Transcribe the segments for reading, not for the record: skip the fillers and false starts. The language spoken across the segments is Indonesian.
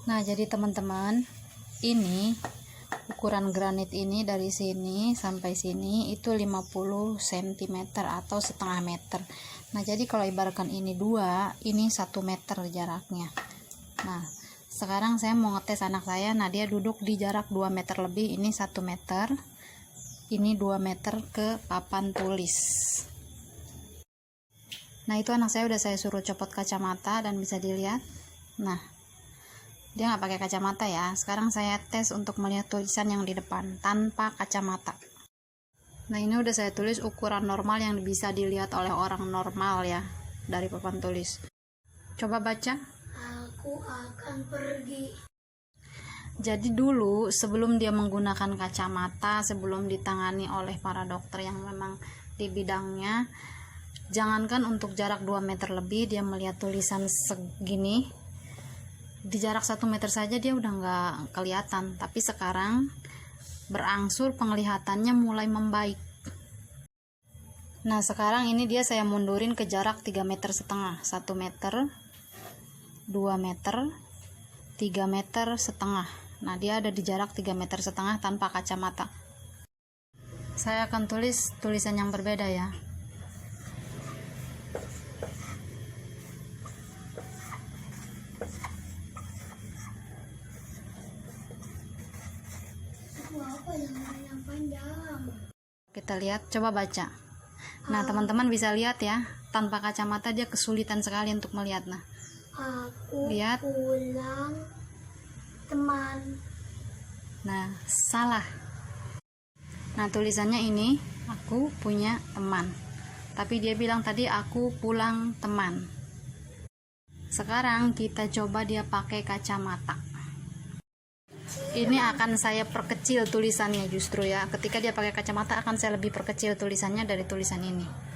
Nah, jadi teman-teman, ini ukuran granit ini dari sini sampai sini itu 50 cm atau setengah meter. Nah, jadi kalau ibaratkan ini 2, ini 1 meter jaraknya. Nah, sekarang saya mau ngetes anak saya. Nah, dia duduk di jarak 2 meter lebih, ini 1 meter, ini 2 meter ke papan tulis. Nah, itu anak saya udah saya suruh copot kacamata dan bisa dilihat. Nah, dia nggak pakai kacamata ya. Sekarang saya tes untuk melihat tulisan yang di depan tanpa kacamata. Nah, ini udah saya tulis ukuran normal yang bisa dilihat oleh orang normal ya dari papan tulis. Coba baca. Aku akan pergi. Jadi dulu sebelum dia menggunakan kacamata, sebelum ditangani oleh para dokter yang memang di bidangnya, jangankan untuk jarak 2 meter lebih dia melihat tulisan segini, di jarak 1 meter saja dia udah nggak kelihatan. Tapi sekarang berangsur penglihatannya mulai membaik. Nah, sekarang ini dia saya mundurin ke jarak 3,5 meter, 1 meter, 2 meter, 3,5 meter. Nah, dia ada di jarak 3,5 meter tanpa kacamata. Saya akan tulis tulisan yang berbeda ya. Apa yang panjang? Kita lihat, coba baca. Nah, teman-teman bisa lihat ya, tanpa kacamata dia kesulitan sekali untuk melihat. Nah, Aku lihat. pulang, teman. Nah, salah. Nah, tulisannya ini, aku punya teman. Tapi dia bilang tadi aku pulang teman. Sekarang kita coba dia pakai kacamata. Ini akan saya perkecil tulisannya justru ya. Ketika dia pakai kacamata akan saya lebih perkecil tulisannya dari tulisan ini.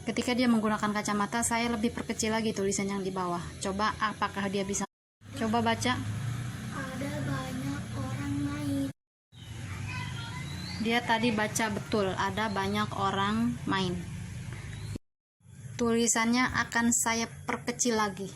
Ketika dia menggunakan kacamata, saya lebih perkecil lagi tulisan yang di bawah. Coba apakah dia bisa? Coba baca. Ada banyak orang main. Dia tadi baca betul, ada banyak orang main. Tulisannya akan saya perkecil lagi.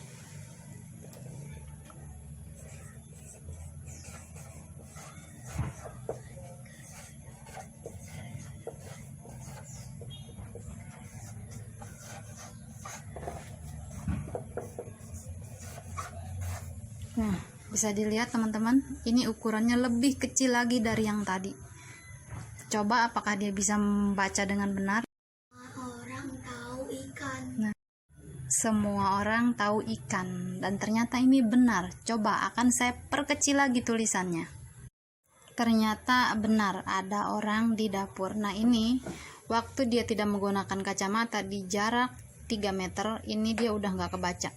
Nah, bisa dilihat teman-teman, ini ukurannya lebih kecil lagi dari yang tadi. Coba apakah dia bisa membaca dengan benar? Orang tahu ikan. Nah, semua orang tahu ikan, dan ternyata ini benar. Coba akan saya perkecil lagi tulisannya. Ternyata benar, ada orang di dapur. Nah, ini waktu dia tidak menggunakan kacamata di jarak 3 meter, ini dia udah nggak kebaca.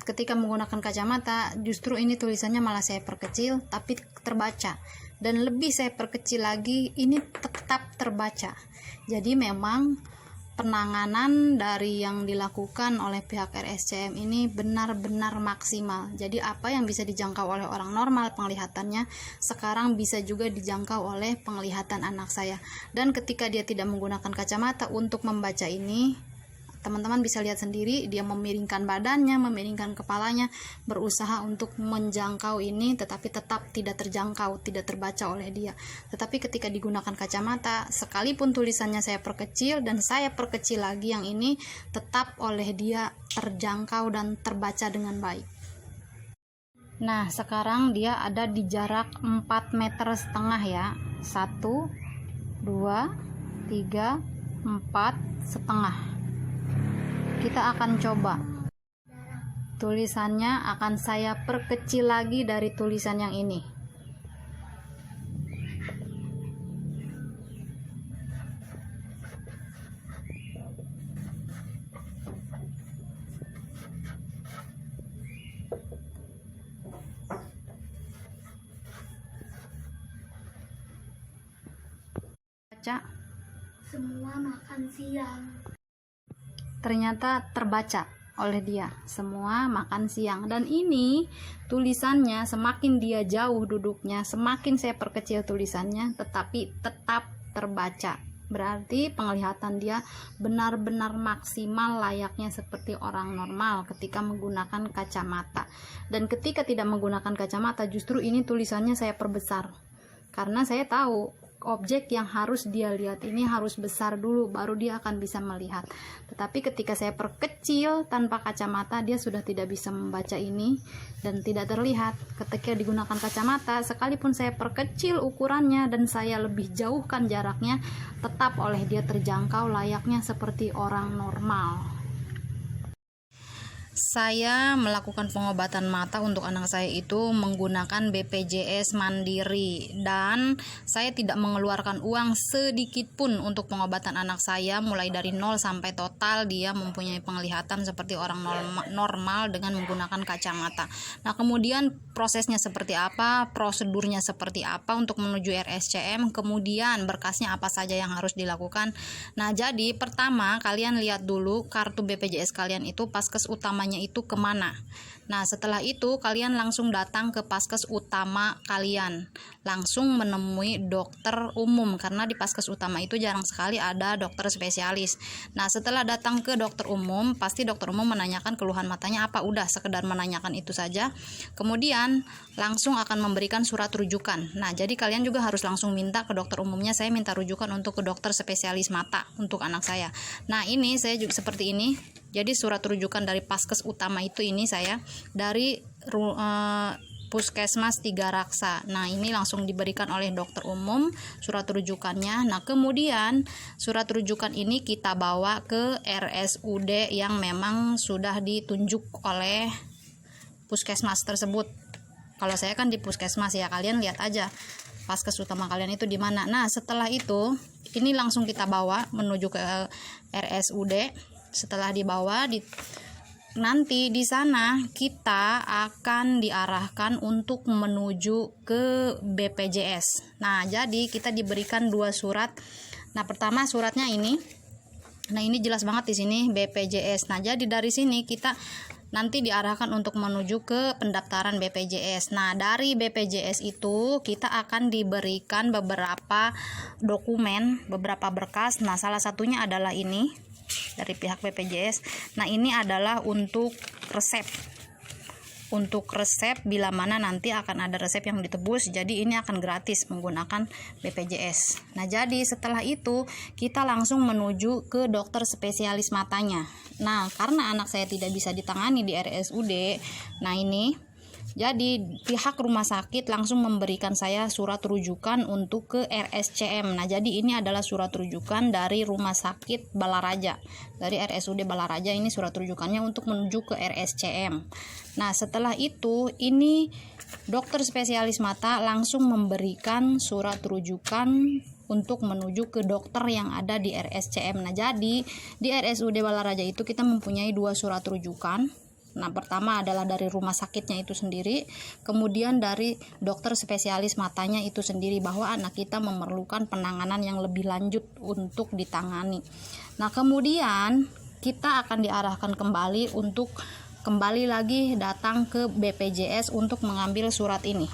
Ketika menggunakan kacamata, justru ini tulisannya malah saya perkecil, tapi terbaca. Dan lebih saya perkecil lagi, ini tetap terbaca. Jadi memang penanganan dari yang dilakukan oleh pihak RSCM ini benar-benar maksimal. Jadi apa yang bisa dijangkau oleh orang normal penglihatannya, sekarang bisa juga dijangkau oleh penglihatan anak saya. Dan ketika dia tidak menggunakan kacamata untuk membaca ini, teman-teman bisa lihat sendiri, dia memiringkan badannya, memiringkan kepalanya, berusaha untuk menjangkau ini, tetapi tetap tidak terjangkau, tidak terbaca oleh dia. Tetapi ketika digunakan kacamata, sekalipun tulisannya saya perkecil dan saya perkecil lagi, yang ini tetap oleh dia terjangkau dan terbaca dengan baik. Nah, sekarang dia ada di jarak 4,5 meter ya. 1, 2, 3, 4 setengah. Kita akan coba. Tulisannya akan saya perkecil lagi dari tulisan yang ini. Baca. Semua makan siang. ternyata terbaca oleh dia semua makan siang. Dan ini tulisannya semakin dia jauh duduknya, semakin saya perkecil tulisannya, tetapi tetap terbaca. Berarti penglihatan dia benar-benar maksimal layaknya seperti orang normal ketika menggunakan kacamata. Dan ketika tidak menggunakan kacamata, justru ini tulisannya saya perbesar, karena saya tahu objek yang harus dia lihat ini harus besar dulu baru dia akan bisa melihat. Tetapi ketika saya perkecil tanpa kacamata, dia sudah tidak bisa membaca ini dan tidak terlihat. Ketika digunakan kacamata, sekalipun saya perkecil ukurannya dan saya lebih jauhkan jaraknya, tetap oleh dia terjangkau layaknya seperti orang normal. Saya melakukan pengobatan mata untuk anak saya itu menggunakan BPJS Mandiri, dan saya tidak mengeluarkan uang sedikit pun untuk pengobatan anak saya, mulai dari 0 sampai total dia mempunyai penglihatan seperti orang normal dengan menggunakan kacamata. Nah, kemudian prosesnya seperti apa, prosedurnya seperti apa untuk menuju RSCM, kemudian berkasnya apa saja yang harus dilakukan. Nah, jadi pertama kalian lihat dulu kartu BPJS kalian itu paskes utamanya itu kemana. Nah, setelah itu kalian langsung datang ke paskes utama kalian, langsung menemui dokter umum, karena di paskes utama itu jarang sekali ada dokter spesialis. Nah, setelah datang ke dokter umum, pasti dokter umum menanyakan keluhan matanya apa, udah sekedar menanyakan itu saja. Kemudian langsung akan memberikan surat rujukan. Nah, jadi kalian juga harus langsung minta ke dokter umumnya, saya minta rujukan untuk ke dokter spesialis mata untuk anak saya. Nah, ini saya juga seperti ini. Jadi surat rujukan dari paskes utama itu ini saya dari Puskesmas Tiga Raksa. Nah, ini langsung diberikan oleh dokter umum surat rujukannya. Nah, kemudian surat rujukan ini kita bawa ke RSUD yang memang sudah ditunjuk oleh puskesmas tersebut. Kalau saya kan di puskesmas ya, kalian lihat aja paskes utama kalian itu di mana. Nah, setelah itu ini langsung kita bawa menuju ke RSUD. Setelah dibawa nanti di sana kita akan diarahkan untuk menuju ke BPJS. Nah, jadi kita diberikan 2 surat. Nah, pertama suratnya ini. Nah, ini jelas banget di sini BPJS. Nah, jadi dari sini kita nanti diarahkan untuk menuju ke pendaftaran BPJS. Nah, dari BPJS itu kita akan diberikan beberapa dokumen, beberapa berkas. Nah, salah satunya adalah ini dari pihak BPJS. Nah, ini adalah untuk resep. Untuk resep bila mana nanti akan ada resep yang ditebus, jadi ini akan gratis menggunakan BPJS. Nah, jadi setelah itu kita langsung menuju ke dokter spesialis matanya. Nah, karena anak saya tidak bisa ditangani di RSUD, nah ini jadi pihak rumah sakit langsung memberikan saya surat rujukan untuk ke RSCM. Nah, jadi ini adalah surat rujukan dari Rumah Sakit Balaraja. Dari RSUD Balaraja ini surat rujukannya untuk menuju ke RSCM. Nah, setelah itu ini dokter spesialis mata langsung memberikan surat rujukan untuk menuju ke dokter yang ada di RSCM. Nah, jadi di RSUD Balaraja itu kita mempunyai 2 surat rujukan. Nah, pertama adalah dari rumah sakitnya itu sendiri, kemudian dari dokter spesialis matanya itu sendiri, bahwa anak kita memerlukan penanganan yang lebih lanjut untuk ditangani. Nah, kemudian kita akan diarahkan kembali untuk kembali lagi datang ke BPJS untuk mengambil surat ini.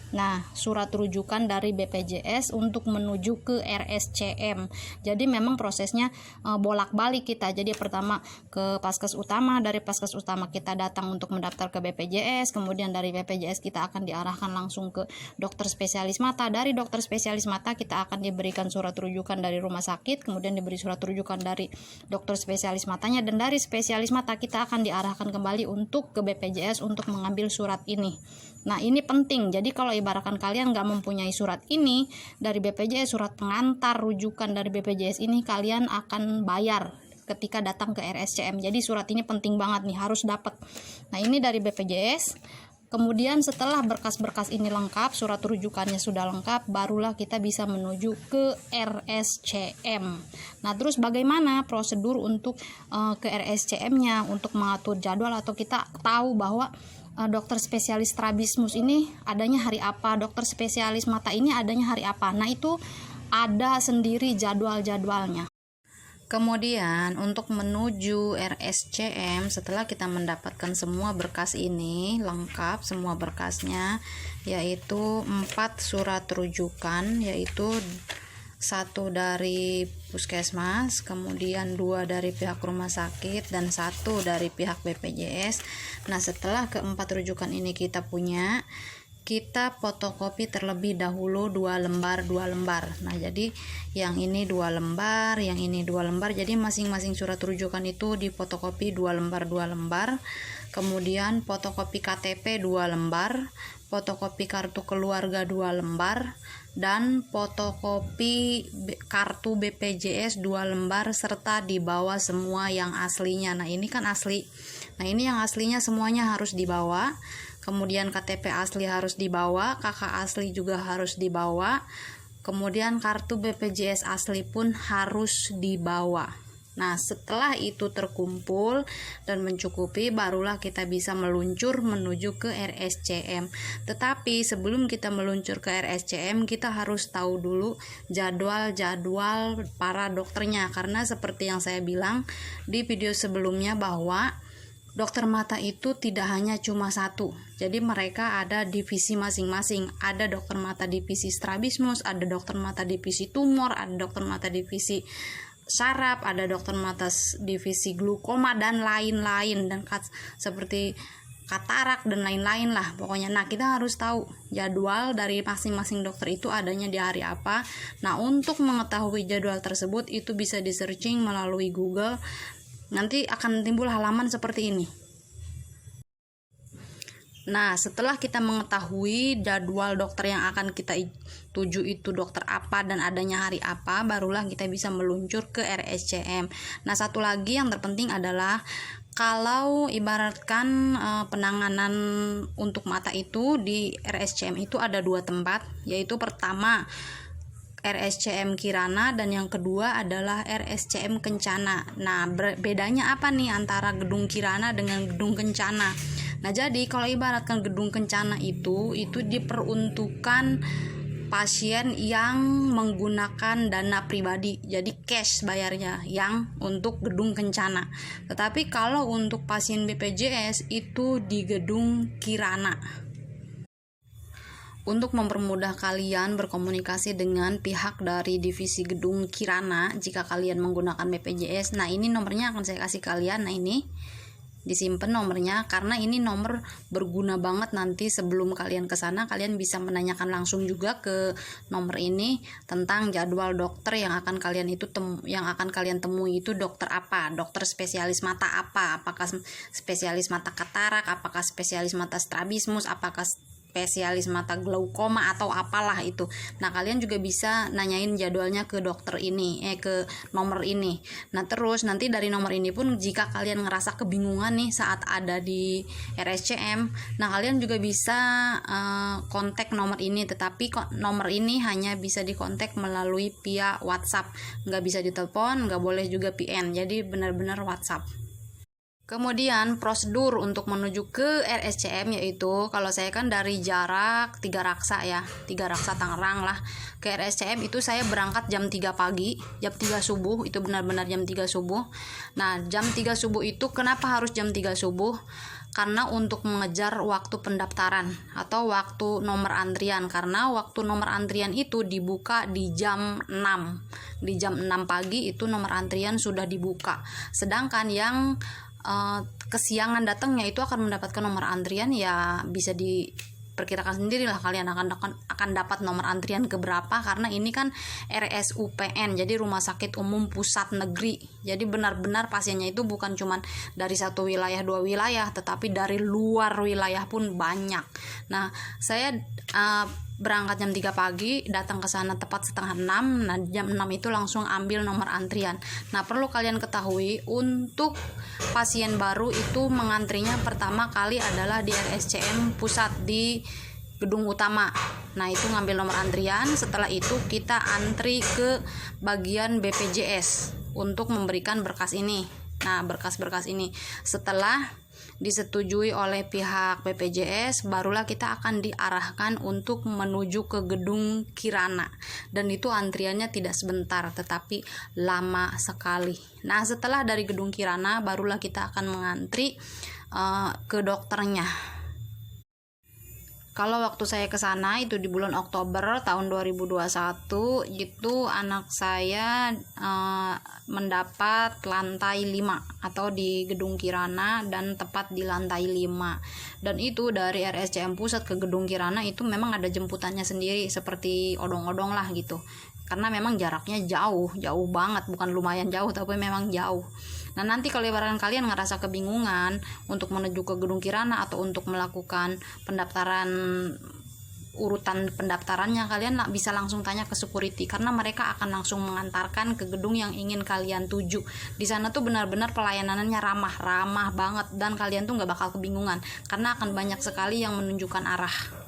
Nah, surat rujukan dari BPJS untuk menuju ke RSCM. Jadi memang prosesnya bolak-balik kita. Jadi pertama ke paskes utama, dari paskes utama kita datang untuk mendaftar ke BPJS, kemudian dari BPJS kita akan diarahkan langsung ke dokter spesialis mata. Dari dokter spesialis mata kita akan diberikan surat rujukan dari rumah sakit, kemudian diberi surat rujukan dari dokter spesialis matanya, dan dari spesialis mata kita akan diarahkan kembali untuk ke BPJS untuk mengambil surat ini. Nah, ini penting. Jadi kalau ibaratkan kalian nggak mempunyai surat ini dari BPJS, surat pengantar rujukan dari BPJS ini, kalian akan bayar ketika datang ke RSCM. Jadi surat ini penting banget nih, harus dapat. Nah, ini dari BPJS. Kemudian setelah berkas-berkas ini lengkap, surat rujukannya sudah lengkap, barulah kita bisa menuju ke RSCM. Nah, terus bagaimana prosedur untuk ke RSCM-nya, untuk mengatur jadwal, atau kita tahu bahwa dokter spesialis strabismus ini adanya hari apa, dokter spesialis mata ini adanya hari apa. Nah, itu ada sendiri jadwal-jadwalnya. Kemudian untuk menuju RSCM, setelah kita mendapatkan semua berkas ini lengkap semua berkasnya, yaitu 4 surat rujukan, yaitu 1 dari puskesmas, kemudian 2 dari pihak rumah sakit, dan 1 dari pihak BPJS. Nah, setelah keempat rujukan ini kita punya, kita fotokopi terlebih dahulu 2 lembar. Nah, jadi yang ini 2 lembar, yang ini 2 lembar. Jadi masing-masing surat rujukan itu difotokopi 2 lembar. Kemudian fotokopi KTP 2 lembar, fotokopi kartu keluarga 2 lembar, dan fotokopi kartu BPJS 2 lembar, serta dibawa semua yang aslinya. Nah, ini kan asli. Nah, ini yang aslinya semuanya harus dibawa. Kemudian KTP asli harus dibawa, KK asli juga harus dibawa. Kemudian kartu BPJS asli pun harus dibawa. Nah, setelah itu terkumpul dan mencukupi, barulah kita bisa meluncur menuju ke RSCM. Tetapi sebelum kita meluncur ke RSCM, kita harus tahu dulu jadwal-jadwal para dokternya. Karena seperti yang saya bilang di video sebelumnya bahwa dokter mata itu tidak hanya cuma satu. Jadi mereka ada divisi masing-masing. Ada dokter mata divisi strabismus, ada dokter mata divisi tumor, ada dokter mata divisi saraf, ada dokter mata divisi glukoma, dan lain-lain, dan seperti katarak dan lain-lain lah pokoknya. Nah, kita harus tahu jadwal dari masing-masing dokter itu adanya di hari apa. Nah, untuk mengetahui jadwal tersebut itu bisa di searching melalui Google. Nanti akan timbul halaman seperti ini. Nah, setelah kita mengetahui jadwal dokter yang akan kita tuju itu dokter apa dan adanya hari apa, barulah kita bisa meluncur ke RSCM. Nah, satu lagi yang terpenting adalah kalau ibaratkan penanganan untuk mata itu di RSCM itu ada 2 tempat, yaitu pertama RSCM Kirana dan yang kedua adalah RSCM Kencana. Nah, bedanya apa nih antara gedung Kirana dengan gedung Kencana? Nah, jadi kalau ibaratkan gedung Kencana itu diperuntukkan pasien yang menggunakan dana pribadi, jadi cash bayarnya yang untuk gedung Kencana. Tetapi kalau untuk pasien BPJS itu di gedung Kirana. Untuk mempermudah kalian berkomunikasi dengan pihak dari divisi gedung Kirana jika kalian menggunakan BPJS, nah ini nomornya akan saya kasih kalian. Nah, ini disimpan nomornya karena ini nomor berguna banget. Nanti sebelum kalian ke sana, kalian bisa menanyakan langsung juga ke nomor ini tentang jadwal dokter yang akan kalian temui itu dokter apa, dokter spesialis mata apa, apakah spesialis mata katarak, apakah spesialis mata strabismus, apakah spesialis mata glaukoma atau apalah itu. Nah, kalian juga bisa nanyain jadwalnya ke dokter ini, ke nomor ini. Nah, terus nanti dari nomor ini pun jika kalian ngerasa kebingungan nih saat ada di RSCM, nah kalian juga bisa kontak nomor ini. Tetapi nomor ini hanya bisa dikontak melalui via WhatsApp, nggak bisa ditelepon, nggak boleh juga PN. Jadi benar-benar WhatsApp. Kemudian prosedur untuk menuju ke RSCM yaitu, kalau saya kan dari jarak 3 Raksa ya, 3 Raksa Tangerang lah ke RSCM itu saya berangkat jam 3 pagi, jam 3 subuh, itu benar-benar jam 3 subuh. Nah, jam 3 subuh itu kenapa harus jam 3 subuh? Karena untuk mengejar waktu pendaftaran atau waktu nomor antrian, karena waktu nomor antrian itu dibuka di jam 6. Di jam 6 pagi itu nomor antrian sudah dibuka. Sedangkan yang kesiangan datangnya itu akan mendapatkan nomor antrian, ya bisa diperkirakan sendirilah kalian akan dapat nomor antrian keberapa, karena ini kan RSUPN, jadi Rumah Sakit Umum Pusat Negeri. Jadi benar-benar pasiennya itu bukan cuma dari 1 wilayah 2 wilayah, tetapi dari luar wilayah pun banyak. Nah, saya berangkat jam 3 pagi, datang ke sana tepat setengah 6. Nah, jam 6 itu langsung ambil nomor antrian. Nah, perlu kalian ketahui untuk pasien baru itu mengantrinya pertama kali adalah di RSCM pusat di gedung utama. Nah, itu ngambil nomor antrian. Setelah itu kita antri ke bagian BPJS untuk memberikan berkas ini. Nah, berkas-berkas ini setelah disetujui oleh pihak BPJS, barulah kita akan diarahkan untuk menuju ke gedung Kirana, dan itu antriannya tidak sebentar tetapi lama sekali. Nah, setelah dari gedung Kirana barulah kita akan mengantri ke dokternya. Kalau waktu saya ke sana itu di bulan Oktober tahun 2021, itu anak saya mendapat lantai 5 atau di gedung Kirana, dan tepat di lantai 5. Dan itu dari RSCM Pusat ke gedung Kirana itu memang ada jemputannya sendiri, seperti odong-odong lah gitu. Karena memang jaraknya jauh banget, bukan lumayan jauh tapi memang jauh. Nah, nanti kalau kalian ngerasa kebingungan untuk menuju ke gedung Kirana atau untuk melakukan pendaftaran, urutan pendaftarannya, kalian bisa langsung tanya ke security, karena mereka akan langsung mengantarkan ke gedung yang ingin kalian tuju. Di sana tuh benar-benar pelayanannya ramah banget, dan kalian tuh nggak bakal kebingungan karena akan banyak sekali yang menunjukkan arah.